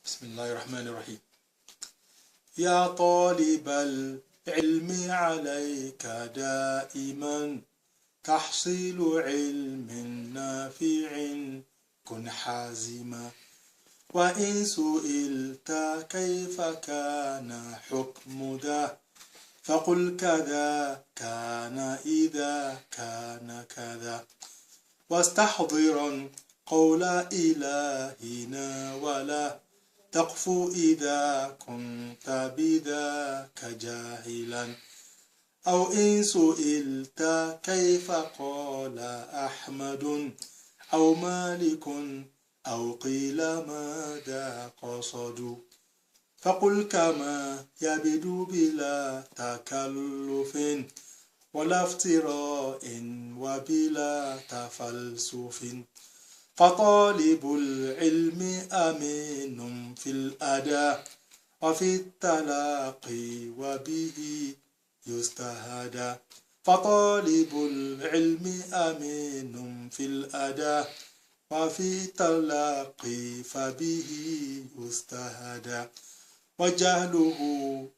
بسم الله الرحمن الرحيم. يا طالب العلم عليك دائما تحصيل علم نافع، كن حازما. وإن سئلت كيف كان حكم ذا فقل كذا كان إذا كان كذا، واستحضرا قول إلهنا ولا تقف إذا كنت بذاك جاهلا. أو إن سئلت كيف قال أحمد أو مالك أو قيل ماذا قصدوا فقل كما يبدو بلا تكلف ولا افتراء وبلا تفلسف. فطالب العلم أمين في الأداء وفي التلاقي وبه يستهدى. فطالب العلم أمين في الأداء وفي التلاقي فبه يستهدى. وجهله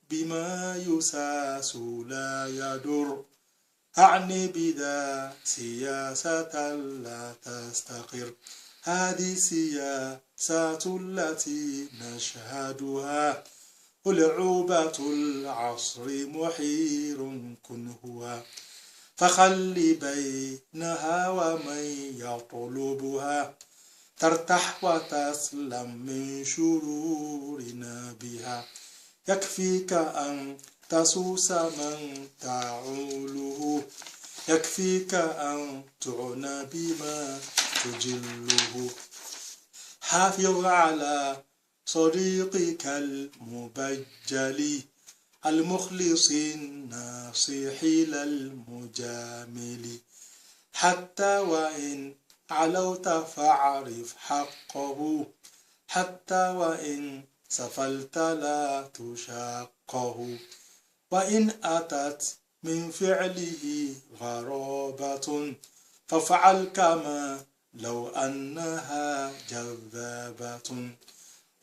بما يساس لا يضر، أعني بذا سياسة لا تستقر. هذه السياسات التي نشهدها ألعوبة العصر محير كن هو. فخل بينها ومن يطلبها ترتاح وتسلم من شرورنا بها. يكفيك أن تسوس من تعوله، يكفيك أن تعنى بما تجله. حافظ على صديقك المبجل المخلص الناصح للمجامل. حتى وإن علوت فاعرف حقه، حتى وإن سفلت لا تشاقه. وإن أتت من فعله غرابة فافعل كما لو أنها جذابة.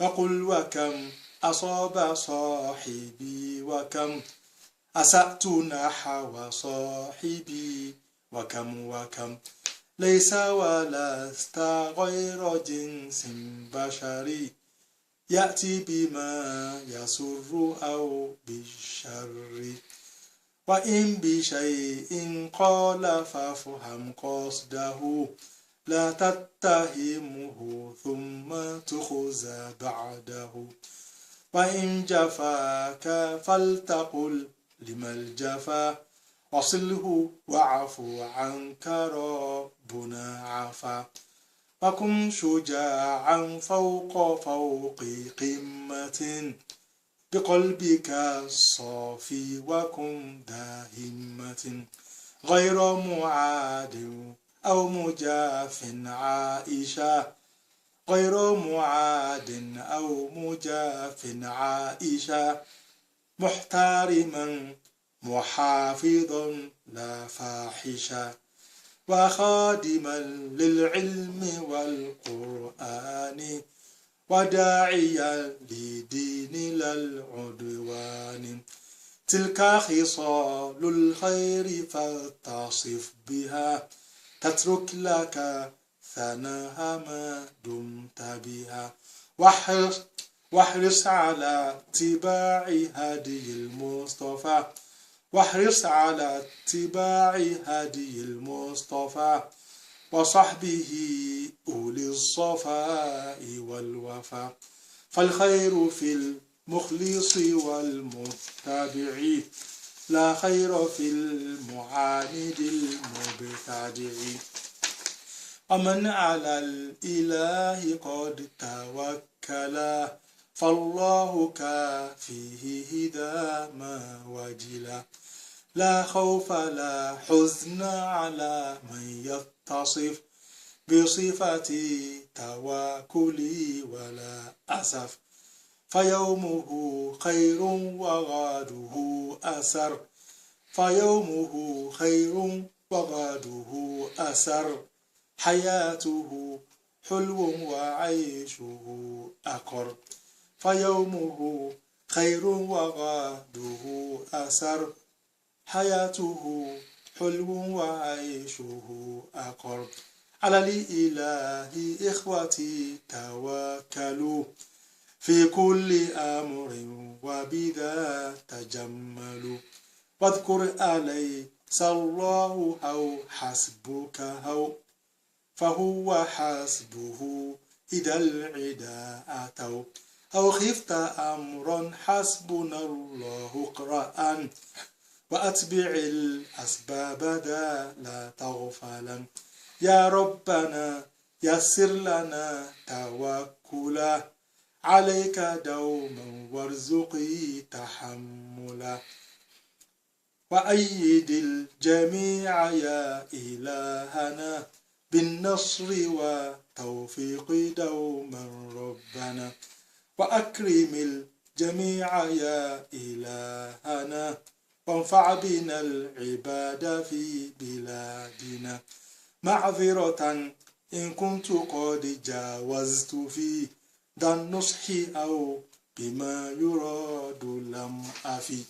وقل وكم أصاب صاحبي وكم أسأت نحو صاحبي وكم ليس ولست غير جنس بشري يأتي بما يسر أو بالشر. وإن بشيء قال فافهم قصده لا تتهمه ثم تخزى بعده. وإن جفاك فلتقل لما الجفا وصله وعفو عنك ربنا عفا. وكن شجاعا فوق قمة بقلبك الصافي وكن ذا همة غير معاد أو مجاف عائشة، غير معاد أو مجاف عائشة. محترما محافظا لا فاحشا، وخادما للعلم والقرآن وداعيا لدين للعدوان. تلك خصال الخير فاتصف بها تترك لك ثناها ما دمت بها. واحرص على اتباع هدي المصطفى، واحرص على اتباع هدي المصطفى وصحبه أولي الصفاء والوفاء. فالخير في المخلص والمتبع لا خير في المعاند المبتدع. ومن على الإله قد توكلا فالله كافيه إذا ما وجلا. لا خوف لا حزن على من يتصف بصفة تواكلي ولا أسف. فيومه خير وغاده أسر، فيومه خير وغاده أسر. حياته حلو وعيشه أقر. فيومه خير وغاده أسر حياته حلو وعيشه أقر على الإله إخوتي توكلوا في كل أمر وبذا تجملوا واذكر أليس الله أو حسبك هو فهو حسبه إذا العدا أتوا أو خفت أمرا حسبنا الله اقرأ وأتبع الأسباب ذا لا تغفلا يا ربنا يسر لنا توكلا عليك دوما وارزقي تحملا وأيد الجميع يا إلهنا بالنصر وتوفيق دوما ربنا وأكرم الجميع يا إلهنا وانفع بنا العباد في بلادنا معذرة إن كنت قد جاوزت في ذا النصح أو بما يراد لم أفي